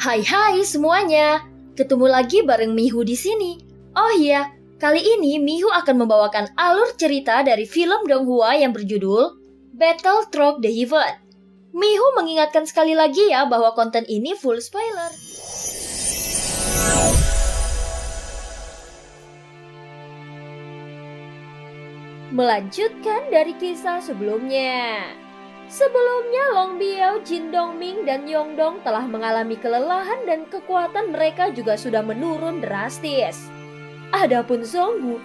Hai semuanya, ketemu lagi bareng Mihu di sini. Oh iya, kali ini Mihu akan membawakan alur cerita dari film Donghua yang berjudul Battle Through the Heaven. Mihu mengingatkan sekali lagi ya bahwa konten ini full spoiler. Melanjutkan dari kisah sebelumnya. Sebelumnya Long Biao, Jin Dongming, dan Yongdong telah mengalami kelelahan dan kekuatan mereka juga sudah menurun drastis. Adapun Zonggu,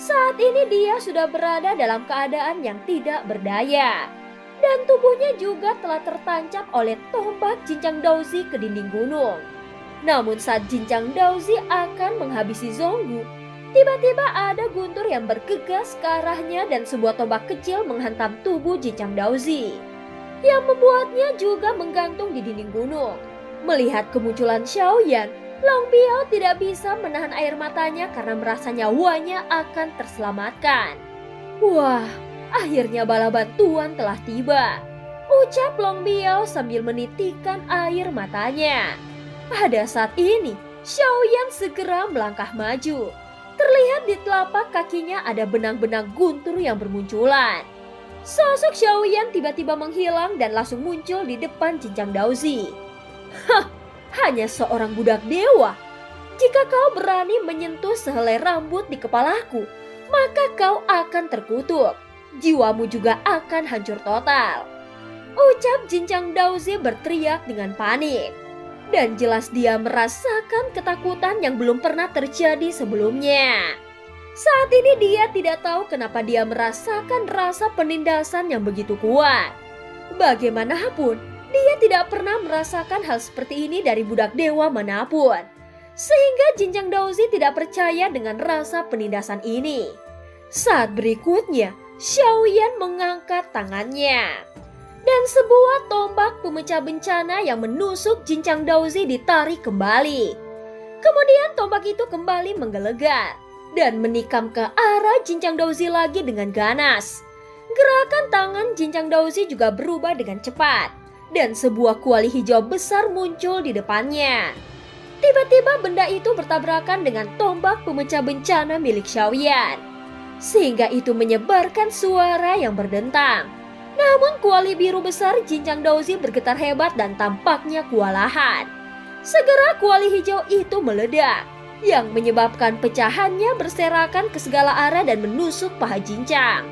saat ini dia sudah berada dalam keadaan yang tidak berdaya. Dan tubuhnya juga telah tertancap oleh tombak Jinchang Daozi ke dinding gunung. Namun saat Jinchang Daozi akan menghabisi Zonggu, tiba-tiba ada guntur yang bergegas ke arahnya dan sebuah tombak kecil menghantam tubuh Jinchang Daozi, yang membuatnya juga menggantung di dinding gunung. Melihat kemunculan Xiaoyan, Long Biao tidak bisa menahan air matanya karena merasa nyawanya akan terselamatkan. Wah, akhirnya bala bantuan telah tiba, ucap Long Biao sambil menitikkan air matanya. Pada saat ini, Xiaoyan segera melangkah maju. Terlihat di telapak kakinya ada benang-benang guntur yang bermunculan. Sosok Xiaoyan tiba-tiba menghilang dan langsung muncul di depan Jinchang Daozi. Hah, hanya seorang budak dewa. Jika kau berani menyentuh sehelai rambut di kepalaku, maka kau akan terkutuk. Jiwamu juga akan hancur total, ucap Jinchang Daozi berteriak dengan panik. Dan jelas dia merasakan ketakutan yang belum pernah terjadi sebelumnya. Saat ini dia tidak tahu kenapa dia merasakan rasa penindasan yang begitu kuat. Bagaimanapun, dia tidak pernah merasakan hal seperti ini dari budak dewa manapun. Sehingga Jinchang Daozi tidak percaya dengan rasa penindasan ini. Saat berikutnya, Xiaoyan mengangkat tangannya. Dan sebuah tombak pemecah bencana yang menusuk Jinchang Daozi ditarik kembali. Kemudian tombak itu kembali menggelegar dan menikam ke arah Jinchang Daozi lagi dengan ganas. Gerakan tangan Jinchang Daozi juga berubah dengan cepat dan sebuah kuali hijau besar muncul di depannya. Tiba-tiba benda itu bertabrakan dengan tombak pemecah bencana milik Xiaoyan, sehingga itu menyebarkan suara yang berdentang. Namun kuali biru besar Jinchang Daozi bergetar hebat dan tampaknya kewalahan. Segera kuali hijau itu meledak, yang menyebabkan pecahannya berserakan ke segala arah dan menusuk paha Jinchang,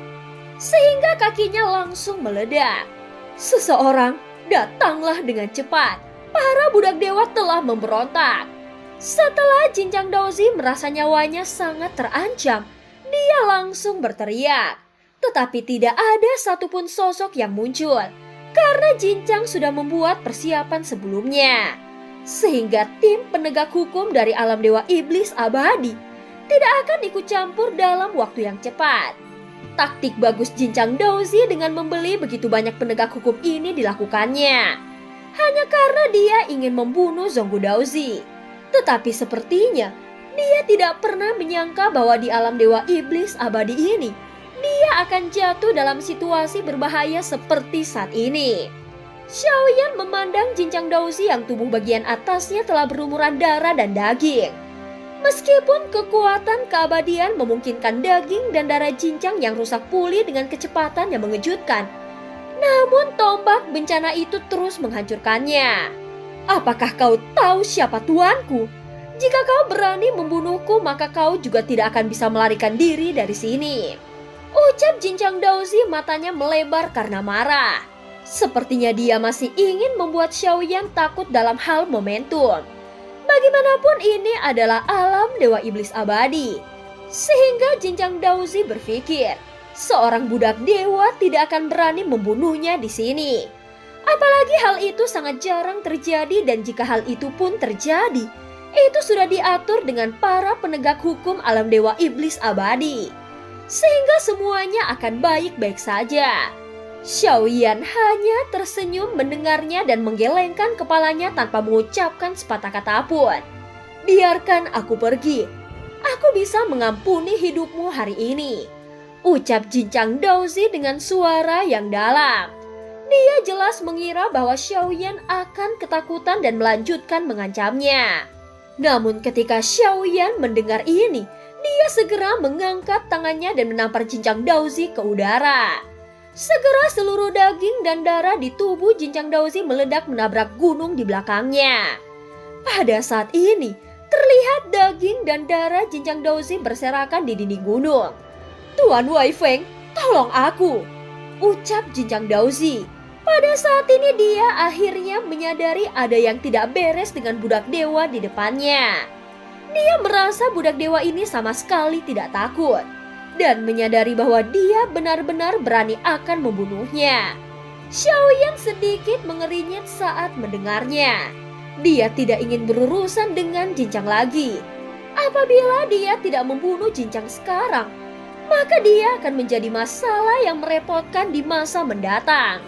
sehingga kakinya langsung meledak. Seseorang datanglah dengan cepat. Para budak dewa telah memberontak. Setelah Jinchang Daozi merasa nyawanya sangat terancam, dia langsung berteriak. Tetapi tidak ada satupun sosok yang muncul, karena Jinchang sudah membuat persiapan sebelumnya. Sehingga tim penegak hukum dari alam dewa iblis abadi tidak akan ikut campur dalam waktu yang cepat. Taktik bagus Jinchang Daozi dengan membeli begitu banyak penegak hukum ini dilakukannya hanya karena dia ingin membunuh Zonggu Daozi. Tetapi sepertinya dia tidak pernah menyangka bahwa di alam dewa iblis abadi ini dia akan jatuh dalam situasi berbahaya seperti saat ini. Xiaoyan memandang Jinchang Daozi yang tubuh bagian atasnya telah berlumuran darah dan daging. Meskipun kekuatan keabadian memungkinkan daging dan darah Jinchang yang rusak pulih dengan kecepatan yang mengejutkan, namun tombak bencana itu terus menghancurkannya. Apakah kau tahu siapa tuanku? Jika kau berani membunuhku, maka kau juga tidak akan bisa melarikan diri dari sini, ucap Jinchang Daozi, matanya melebar karena marah. Sepertinya dia masih ingin membuat Xiaoyan takut dalam hal momentum. Bagaimanapun ini adalah alam dewa iblis abadi. Sehingga Jinchang Daozi berpikir, seorang budak dewa tidak akan berani membunuhnya di sini. Apalagi hal itu sangat jarang terjadi, dan jika hal itu pun terjadi, itu sudah diatur dengan para penegak hukum alam dewa iblis abadi, sehingga semuanya akan baik-baik saja. Xiaoyan hanya tersenyum mendengarnya dan menggelengkan kepalanya tanpa mengucapkan sepatah kata pun. Biarkan aku pergi. Aku bisa mengampuni hidupmu hari ini, ucap Jinchang Daozi dengan suara yang dalam. Dia jelas mengira bahwa Xiaoyan akan ketakutan dan melanjutkan mengancamnya. Namun ketika Xiaoyan mendengar ini, dia segera mengangkat tangannya dan menampar Jinchang Daozi ke udara. Segera seluruh daging dan darah di tubuh Jinchang Daozi meledak menabrak gunung di belakangnya. Pada saat ini, terlihat daging dan darah Jinchang Daozi berserakan di dinding gunung. "Tuan Wei Feng, tolong aku," ucap Jinchang Daozi. Pada saat ini dia akhirnya menyadari ada yang tidak beres dengan budak dewa di depannya. Dia merasa budak dewa ini sama sekali tidak takut dan menyadari bahwa dia benar-benar berani akan membunuhnya. Xiaoyan sedikit mengerinyit saat mendengarnya. Dia tidak ingin berurusan dengan Jinchang lagi. Apabila dia tidak membunuh Jinchang sekarang, maka dia akan menjadi masalah yang merepotkan di masa mendatang.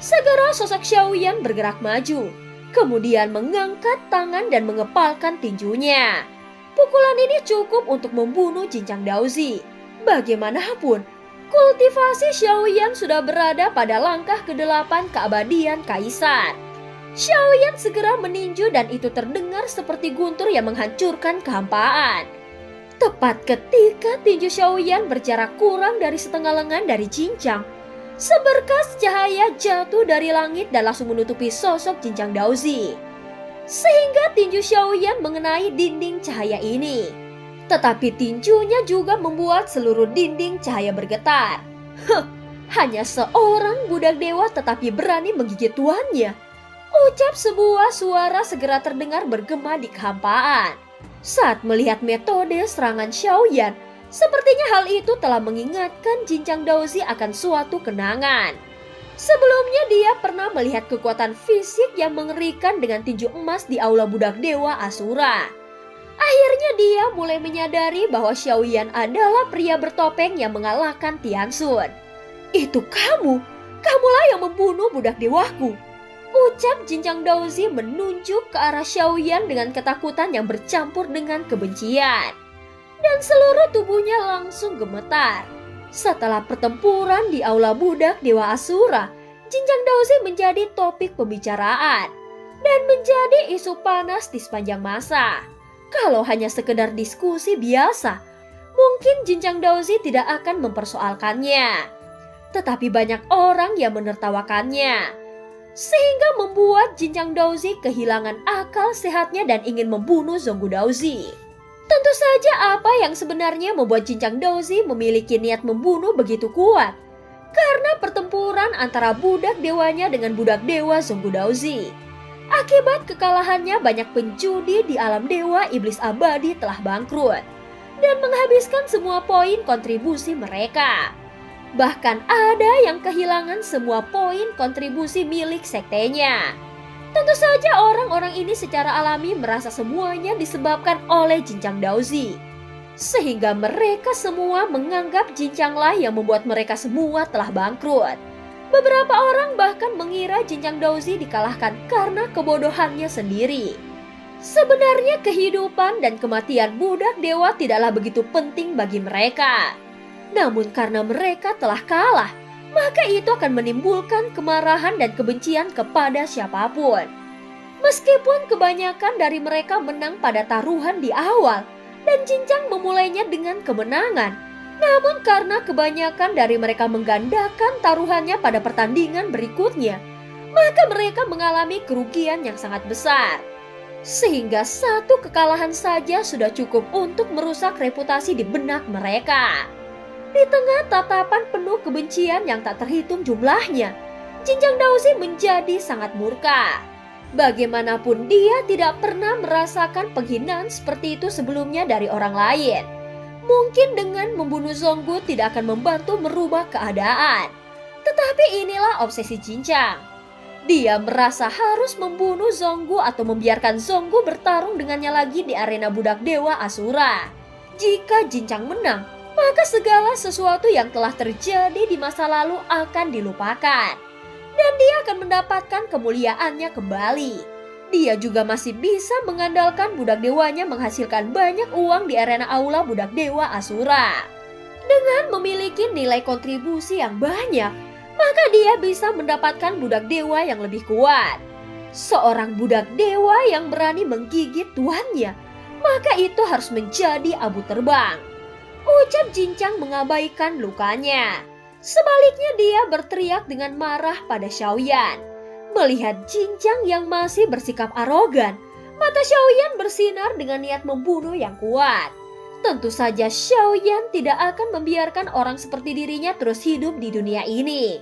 Segera sosok Xiaoyan bergerak maju, kemudian mengangkat tangan dan mengepalkan tinjunya. Pukulan ini cukup untuk membunuh Jinchang Daozi. Bagaimanapun, kultivasi Xiaoyan sudah berada pada langkah ke-8 keabadian Kaisar. Xiaoyan segera meninju dan itu terdengar seperti guntur yang menghancurkan kehampaan. Tepat ketika tinju Xiaoyan berjarak kurang dari setengah lengan dari Jinchang, seberkas cahaya jatuh dari langit dan langsung menutupi sosok Jinchang Daozi. Sehingga tinju Xiaoyan mengenai dinding cahaya ini. Tetapi tinjunya juga membuat seluruh dinding cahaya bergetar. Hanya seorang budak dewa tetapi berani menggigit tuannya. Ucap sebuah suara segera terdengar bergema di kehampaan. Saat melihat metode serangan Xiaoyan, sepertinya hal itu telah mengingatkan Jinchang Daozi akan suatu kenangan. Sebelumnya dia pernah melihat kekuatan fisik yang mengerikan dengan tinju emas di aula budak dewa Asura. Akhirnya dia mulai menyadari bahwa Xiaoyan adalah pria bertopeng yang mengalahkan Tianxun. "Itu kamulah yang membunuh budak dewaku," ucap Jinchang Daozi menunjuk ke arah Xiaoyan dengan ketakutan yang bercampur dengan kebencian. Dan seluruh tubuhnya langsung gemetar. Setelah pertempuran di aula budak Dewa Asura, Jinchang Daozi menjadi topik pembicaraan dan menjadi isu panas di sepanjang masa. Kalau hanya sekedar diskusi biasa, mungkin Jinchang Daozi tidak akan mempersoalkannya. Tetapi banyak orang yang menertawakannya, sehingga membuat Jinchang Daozi kehilangan akal sehatnya dan ingin membunuh Zonggu Daozi. Tentu saja apa yang sebenarnya membuat Jinchang Daozi memiliki niat membunuh begitu kuat. Karena pertempuran antara budak dewanya dengan budak dewa Zonggu Daozi. Akibat kekalahannya banyak penjudi di alam dewa iblis abadi telah bangkrut dan menghabiskan semua poin kontribusi mereka. Bahkan ada yang kehilangan semua poin kontribusi milik sektenya. Tentu saja orang-orang ini secara alami merasa semuanya disebabkan oleh Jinchang Daozi. Sehingga mereka semua menganggap Jinchanglah yang membuat mereka semua telah bangkrut. Beberapa orang bahkan mengira Jinchang Daozi dikalahkan karena kebodohannya sendiri. Sebenarnya kehidupan dan kematian budak dewa tidaklah begitu penting bagi mereka. Namun karena mereka telah kalah, maka itu akan menimbulkan kemarahan dan kebencian kepada siapapun. Meskipun kebanyakan dari mereka menang pada taruhan di awal dan Jinchang memulainya dengan kemenangan, namun karena kebanyakan dari mereka menggandakan taruhannya pada pertandingan berikutnya, maka mereka mengalami kerugian yang sangat besar. Sehingga satu kekalahan saja sudah cukup untuk merusak reputasi di benak mereka. Di tengah tatapan penuh kebencian yang tak terhitung jumlahnya, Jinchang Daozi menjadi sangat murka. Bagaimanapun dia tidak pernah merasakan penghinaan seperti itu sebelumnya dari orang lain. Mungkin dengan membunuh Zonggu tidak akan membantu merubah keadaan. Tetapi inilah obsesi Jinchang. Dia merasa harus membunuh Zonggu atau membiarkan Zonggu bertarung dengannya lagi di arena budak dewa Asura. Jika Jinchang menang, maka segala sesuatu yang telah terjadi di masa lalu akan dilupakan. Dan dia akan mendapatkan kemuliaannya kembali. Dia juga masih bisa mengandalkan budak dewanya menghasilkan banyak uang di arena aula budak dewa Asura. Dengan memiliki nilai kontribusi yang banyak, maka dia bisa mendapatkan budak dewa yang lebih kuat. Seorang budak dewa yang berani menggigit tuannya, maka itu harus menjadi abu terbang. Ucap Jinchang mengabaikan lukanya. Sebaliknya dia berteriak dengan marah pada Xiaoyan. Melihat Jinchang yang masih bersikap arogan, mata Xiaoyan bersinar dengan niat membunuh yang kuat. Tentu saja Xiaoyan tidak akan membiarkan orang seperti dirinya terus hidup di dunia ini.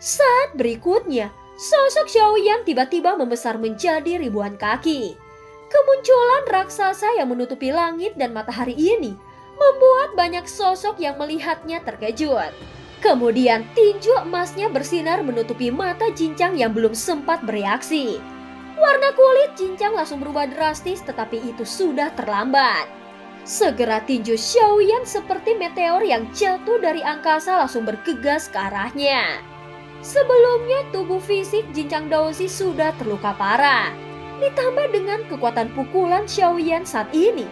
Saat berikutnya, sosok Xiaoyan tiba-tiba membesar menjadi ribuan kaki. Kemunculan raksasa yang menutupi langit dan matahari ini membuat banyak sosok yang melihatnya terkejut. Kemudian tinju emasnya bersinar menutupi mata Jinchang yang belum sempat bereaksi. Warna kulit Jinchang langsung berubah drastis, tetapi itu sudah terlambat. Segera tinju Xiaoyan seperti meteor yang jatuh dari angkasa langsung bergegas ke arahnya. Sebelumnya tubuh fisik Jinchang Daozi sudah terluka parah. Ditambah dengan kekuatan pukulan Xiaoyan saat ini,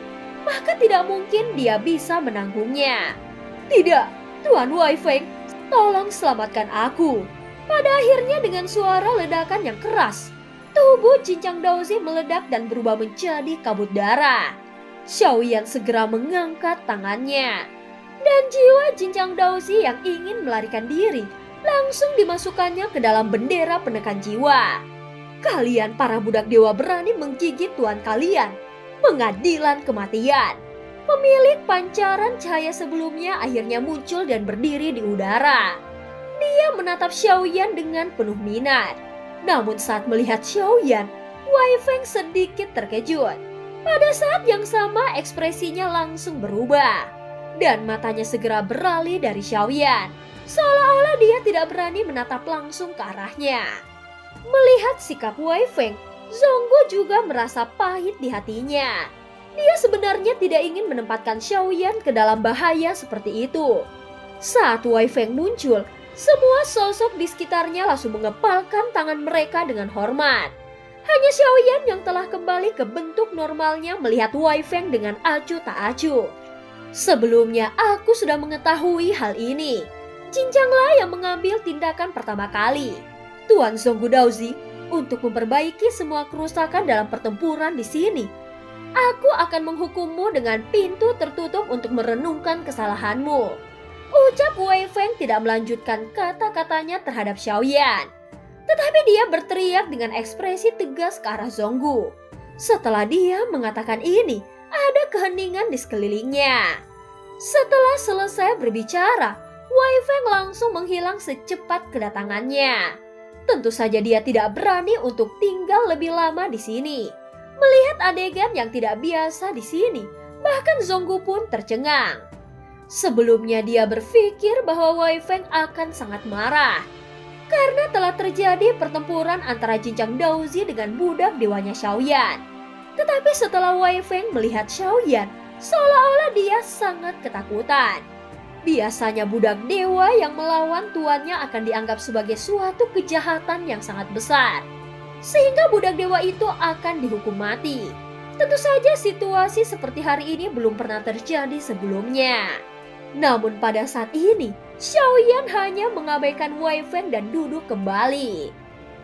maka tidak mungkin dia bisa menanggungnya. Tidak, Tuan Wei Feng, tolong selamatkan aku. Pada akhirnya dengan suara ledakan yang keras, tubuh Jinchang Daozi meledak dan berubah menjadi kabut darah. Xiaoyan segera mengangkat tangannya. Dan jiwa Jinchang Daozi yang ingin melarikan diri langsung dimasukkannya ke dalam bendera penekan jiwa. Kalian para budak dewa berani menggigit tuan kalian. Pengadilan kematian. Pemilik pancaran cahaya sebelumnya akhirnya muncul dan berdiri di udara. Dia menatap Xiaoyan dengan penuh minat. Namun saat melihat Xiaoyan, Wei Feng sedikit terkejut. Pada saat yang sama ekspresinya langsung berubah. Dan matanya segera beralih dari Xiaoyan. Seolah-olah dia tidak berani menatap langsung ke arahnya. Melihat sikap Wei Feng, Zhonggu juga merasa pahit di hatinya. Dia sebenarnya tidak ingin menempatkan Xiaoyan ke dalam bahaya seperti itu. Saat Wei Feng muncul, semua sosok di sekitarnya langsung mengepalkan tangan mereka dengan hormat. Hanya Xiaoyan yang telah kembali ke bentuk normalnya melihat Wei Feng dengan acuh tak acuh. Sebelumnya aku sudah mengetahui hal ini. Jinchanglah yang mengambil tindakan pertama kali. Tuan Zhonggu Daozi, untuk memperbaiki semua kerusakan dalam pertempuran di sini, aku akan menghukummu dengan pintu tertutup untuk merenungkan kesalahanmu. Ucap Wei Feng tidak melanjutkan kata-katanya terhadap Xiaoyan. Tetapi dia berteriak dengan ekspresi tegas ke arah Zhonggu. Setelah dia mengatakan ini, ada keheningan di sekelilingnya. Setelah selesai berbicara, Wei Feng langsung menghilang secepat kedatangannya. Tentu saja dia tidak berani untuk tinggal lebih lama di sini. Melihat adegan yang tidak biasa di sini, bahkan Zhonggu pun tercengang. Sebelumnya dia berpikir bahwa Wei Feng akan sangat marah karena telah terjadi pertempuran antara Jinchang Daozi dengan budak dewanya Xiaoyan. Tetapi setelah Wei Feng melihat Xiaoyan, seolah-olah dia sangat ketakutan. Biasanya budak dewa yang melawan tuannya akan dianggap sebagai suatu kejahatan yang sangat besar, sehingga budak dewa itu akan dihukum mati. Tentu saja situasi seperti hari ini belum pernah terjadi sebelumnya. Namun pada saat ini, Xiaoyan hanya mengabaikan Wei Feng dan duduk kembali.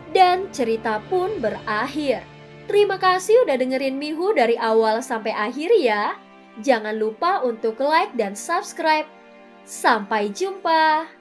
Dan cerita pun berakhir. Terima kasih udah dengerin Mihu dari awal sampai akhir ya. Jangan lupa untuk like dan subscribe. Sampai jumpa.